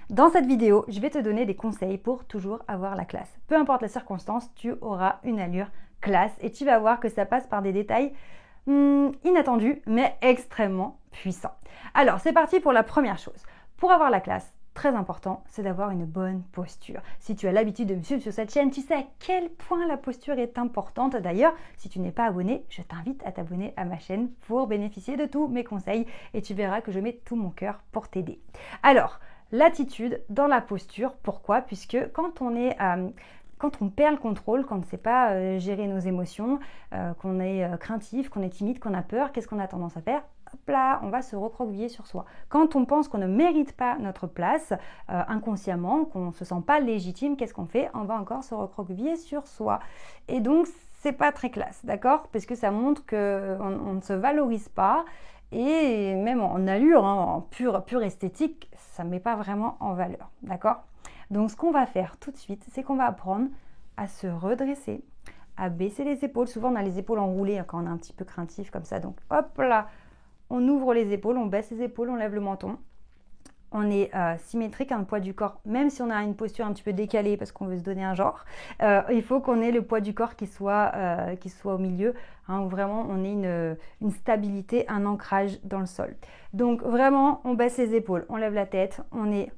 Dans cette vidéo, je vais te donner des conseils pour toujours avoir la classe. Peu importe la circonstance, tu auras une allure classe et tu vas voir que ça passe par des détails inattendus mais extrêmement puissants. Alors, c'est parti pour la première chose. Pour avoir la classe, très important, c'est d'avoir une bonne posture. Si tu as l'habitude de me suivre sur cette chaîne, tu sais à quel point la posture est importante. D'ailleurs, si tu n'es pas abonné, je t'invite à t'abonner à ma chaîne pour bénéficier de tous mes conseils et tu verras que je mets tout mon cœur pour t'aider. Alors, l'attitude dans la posture, pourquoi? Puisque quand on perd le contrôle, quand on ne sait pas gérer nos émotions, qu'on est craintif, qu'on est timide, qu'on a peur, qu'est-ce qu'on a tendance à faire? Hop là, on va se recroqueviller sur soi. Quand on pense qu'on ne mérite pas notre place inconsciemment, qu'on ne se sent pas légitime, qu'est-ce qu'on fait? On va encore se recroqueviller sur soi. Et donc, c'est pas très classe, d'accord? Parce que ça montre qu'on ne se valorise pas. Et même en allure, en pure esthétique, ça ne met pas vraiment en valeur, d'accord? Donc ce qu'on va faire tout de suite, c'est qu'on va apprendre à se redresser, à baisser les épaules. Souvent on a les épaules enroulées quand on est un petit peu craintif comme ça. Donc hop là, on ouvre les épaules, on baisse les épaules, on lève le menton. On est symétrique, un poids du corps, même si on a une posture un petit peu décalée parce qu'on veut se donner un genre, il faut qu'on ait le poids du corps qui soit au milieu, où vraiment on ait une stabilité, un ancrage dans le sol. Donc vraiment, on baisse les épaules, on lève la tête, on est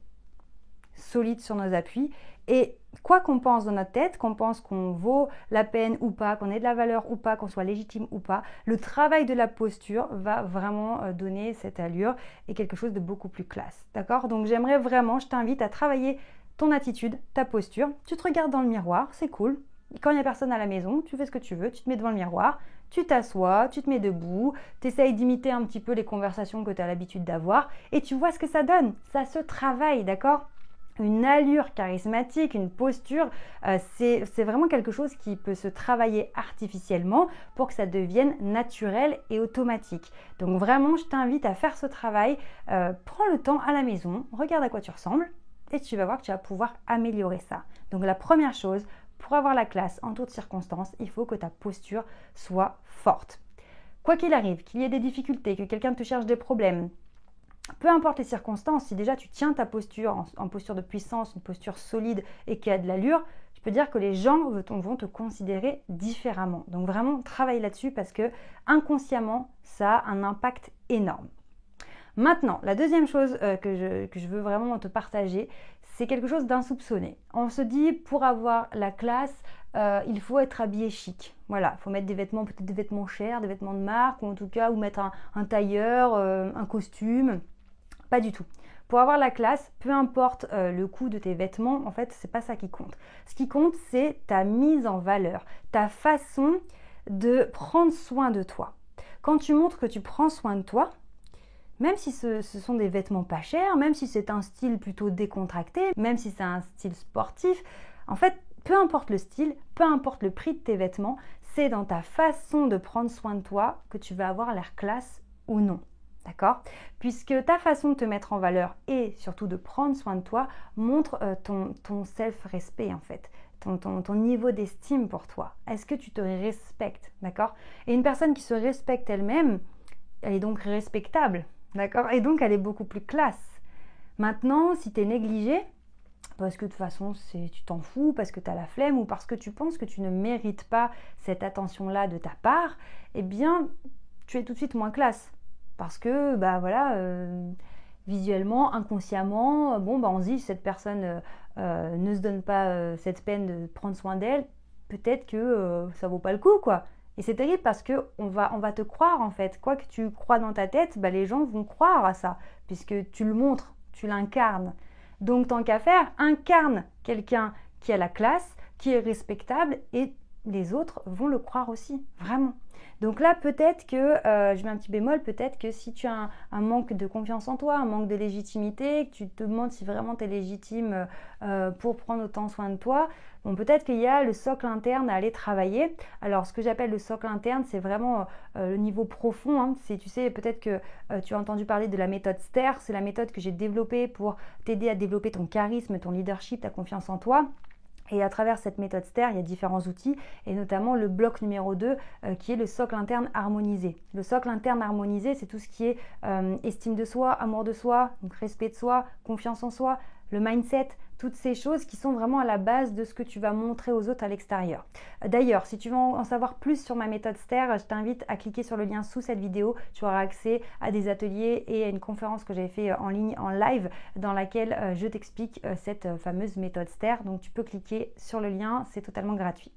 solide sur nos appuis et quoi qu'on pense dans notre tête, qu'on pense qu'on vaut la peine ou pas, qu'on ait de la valeur ou pas, qu'on soit légitime ou pas, le travail de la posture va vraiment donner cette allure et quelque chose de beaucoup plus classe, d'accord? Donc j'aimerais vraiment, je t'invite à travailler ton attitude, ta posture. Tu te regardes dans le miroir, c'est cool. Quand il n'y a personne à la maison, tu fais ce que tu veux, tu te mets devant le miroir, tu t'assois, tu te mets debout, tu essayes d'imiter un petit peu les conversations que tu as l'habitude d'avoir et tu vois ce que ça donne. Ça se travaille, d'accord? Une allure charismatique, une posture, c'est vraiment quelque chose qui peut se travailler artificiellement pour que ça devienne naturel et automatique. Donc vraiment, je t'invite à faire ce travail. Prends le temps à la maison, regarde à quoi tu ressembles et tu vas voir que tu vas pouvoir améliorer ça. Donc la première chose, pour avoir la classe en toutes circonstances, il faut que ta posture soit forte. Quoi qu'il arrive, qu'il y ait des difficultés, que quelqu'un te cherche des problèmes, peu importe les circonstances, si déjà tu tiens ta posture en posture de puissance, une posture solide et qui a de l'allure, je peux dire que les gens vont te considérer différemment. Donc vraiment, travaille là-dessus parce que inconsciemment, ça a un impact énorme. Maintenant, la deuxième chose que je veux vraiment te partager, c'est quelque chose d'insoupçonné. On se dit, pour avoir la classe, il faut être habillé chic. Voilà, il faut mettre des vêtements, peut-être des vêtements chers, des vêtements de marque, ou en tout cas, ou mettre un tailleur, un costume. Pas du tout. Pour avoir la classe, peu importe le coût de tes vêtements, en fait, c'est pas ça qui compte. Ce qui compte, c'est ta mise en valeur, ta façon de prendre soin de toi. Quand tu montres que tu prends soin de toi, même si ce sont des vêtements pas chers, même si c'est un style plutôt décontracté, même si c'est un style sportif, en fait, peu importe le style, peu importe le prix de tes vêtements, c'est dans ta façon de prendre soin de toi que tu vas avoir l'air classe ou non. D'accord? Puisque ta façon de te mettre en valeur et surtout de prendre soin de toi montre ton self-respect en fait, ton niveau d'estime pour toi. Est-ce que tu te respectes? D'accord? Et une personne qui se respecte elle-même, elle est donc respectable. D'accord? Et donc elle est beaucoup plus classe. Maintenant, si tu es négligé, parce que de toute façon tu t'en fous, parce que tu as la flemme ou parce que tu penses que tu ne mérites pas cette attention-là de ta part, eh bien tu es tout de suite moins classe. Parce que, visuellement, inconsciemment, on se dit, cette personne ne se donne pas cette peine de prendre soin d'elle, peut-être que ça vaut pas le coup, quoi. Et c'est terrible parce qu'on va te croire, en fait. Quoi que tu crois dans ta tête, les gens vont croire à ça, puisque tu le montres, tu l'incarnes. Donc, tant qu'à faire, incarne quelqu'un qui a la classe, qui est respectable, et les autres vont le croire aussi, vraiment. Donc là, peut-être que, je mets un petit bémol, peut-être que si tu as un manque de confiance en toi, un manque de légitimité, que tu te demandes si vraiment tu es légitime pour prendre autant soin de toi, peut-être qu'il y a le socle interne à aller travailler. Alors, ce que j'appelle le socle interne, c'est vraiment le niveau profond. Tu sais, peut-être que tu as entendu parler de la méthode STER. C'est la méthode que j'ai développée pour t'aider à développer ton charisme, ton leadership, ta confiance en toi. Et à travers cette méthode STER, il y a différents outils, et notamment le bloc numéro 2, qui est le socle interne harmonisé. Le socle interne harmonisé, c'est tout ce qui est estime de soi, amour de soi, donc respect de soi, confiance en soi, le mindset, toutes ces choses qui sont vraiment à la base de ce que tu vas montrer aux autres à l'extérieur. D'ailleurs, si tu veux en savoir plus sur ma méthode STAIR, je t'invite à cliquer sur le lien sous cette vidéo. Tu auras accès à des ateliers et à une conférence que j'avais fait en ligne, en live, dans laquelle je t'explique cette fameuse méthode STAIR. Donc tu peux cliquer sur le lien, c'est totalement gratuit.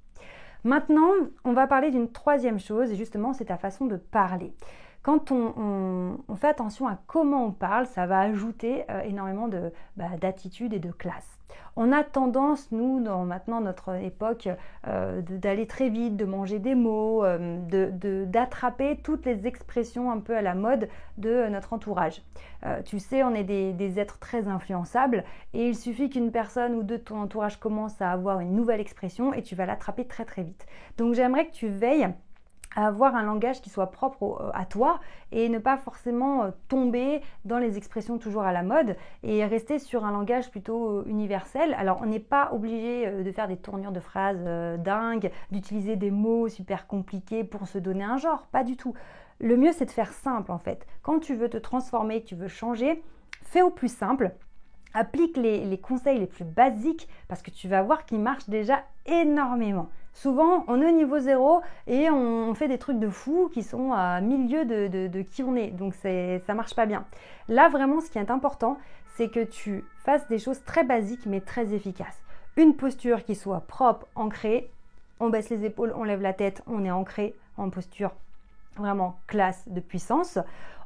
Maintenant, on va parler d'une troisième chose, et justement, c'est ta façon de parler. Quand on fait attention à comment on parle, ça va ajouter énormément d'attitude et de classe. On a tendance, nous, dans maintenant notre époque, d'aller très vite, de manger des mots, d'attraper toutes les expressions un peu à la mode de notre entourage. Tu sais, on est des êtres très influençables et il suffit qu'une personne ou deux de ton entourage commence à avoir une nouvelle expression et tu vas l'attraper très très vite. Donc j'aimerais que tu veilles à avoir un langage qui soit propre à toi et ne pas forcément tomber dans les expressions toujours à la mode et rester sur un langage plutôt universel. Alors on n'est pas obligé de faire des tournures de phrases dingues, d'utiliser des mots super compliqués pour se donner un genre, pas du tout. Le mieux c'est de faire simple en fait. Quand tu veux te transformer, que tu veux changer, fais au plus simple. Applique les conseils les plus basiques parce que tu vas voir qu'ils marchent déjà énormément. Souvent, on est au niveau 0 et on fait des trucs de fou qui sont à milieu de qui on est. Donc, ça marche pas bien. Là, vraiment, ce qui est important, c'est que tu fasses des choses très basiques mais très efficaces. Une posture qui soit propre, ancrée. On baisse les épaules, on lève la tête, on est ancré en posture vraiment classe de puissance.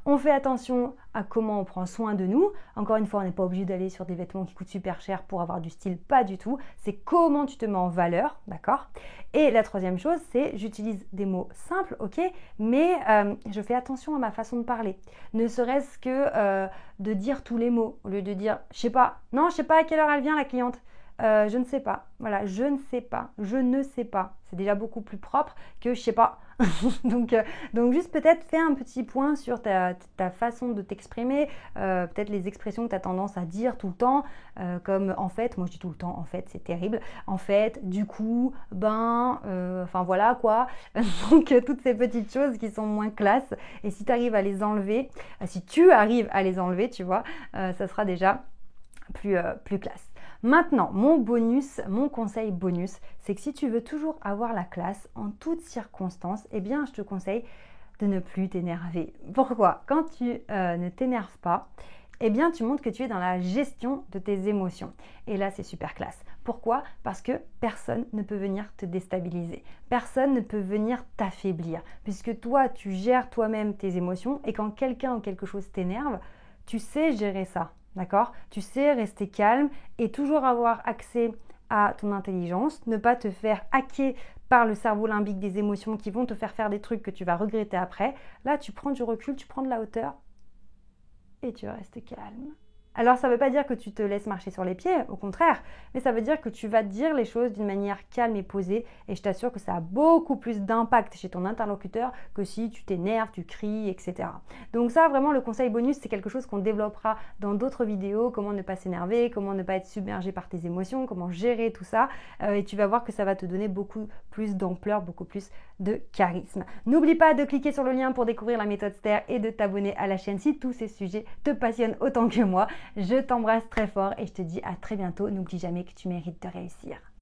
On fait attention à comment on prend soin de nous. Encore une fois, on n'est pas obligé d'aller sur des vêtements qui coûtent super cher pour avoir du style, pas du tout. C'est comment tu te mets en valeur, d'accord? Et la troisième chose, c'est j'utilise des mots simples, ok? Mais je fais attention à ma façon de parler. Ne serait-ce que de dire tous les mots, au lieu de dire, je sais pas, non, je sais pas à quelle heure elle vient la cliente. Je ne sais pas. Voilà, je ne sais pas. Je ne sais pas. C'est déjà beaucoup plus propre que je sais pas. donc juste peut-être fais un petit point sur ta façon de t'exprimer, peut-être les expressions que tu as tendance à dire tout le temps, comme en fait, moi je dis tout le temps, en fait c'est terrible, en fait, du coup, enfin voilà quoi. Donc toutes ces petites choses qui sont moins classe, et si tu arrives à les enlever, tu vois, ça sera déjà plus classe. Maintenant, mon conseil bonus, c'est que si tu veux toujours avoir la classe en toutes circonstances, eh bien, je te conseille de ne plus t'énerver. Pourquoi? Quand tu ne t'énerves pas, eh bien, tu montres que tu es dans la gestion de tes émotions. Et là, c'est super classe. Pourquoi? Parce que personne ne peut venir te déstabiliser. Personne ne peut venir t'affaiblir. Puisque toi, tu gères toi-même tes émotions et quand quelqu'un ou quelque chose t'énerve, tu sais gérer ça. D'accord? Tu sais rester calme et toujours avoir accès à ton intelligence, ne pas te faire hacker par le cerveau limbique des émotions qui vont te faire des trucs que tu vas regretter après. Là, tu prends du recul, tu prends de la hauteur et tu restes calme. Alors, ça ne veut pas dire que tu te laisses marcher sur les pieds, au contraire, mais ça veut dire que tu vas dire les choses d'une manière calme et posée et je t'assure que ça a beaucoup plus d'impact chez ton interlocuteur que si tu t'énerves, tu cries, etc. Donc ça, vraiment, le conseil bonus, c'est quelque chose qu'on développera dans d'autres vidéos, comment ne pas s'énerver, comment ne pas être submergé par tes émotions, comment gérer tout ça et tu vas voir que ça va te donner beaucoup plus d'ampleur, beaucoup plus de charisme. N'oublie pas de cliquer sur le lien pour découvrir la méthode STAIR et de t'abonner à la chaîne si tous ces sujets te passionnent autant que moi. Je t'embrasse très fort et je te dis à très bientôt. N'oublie jamais que tu mérites de réussir.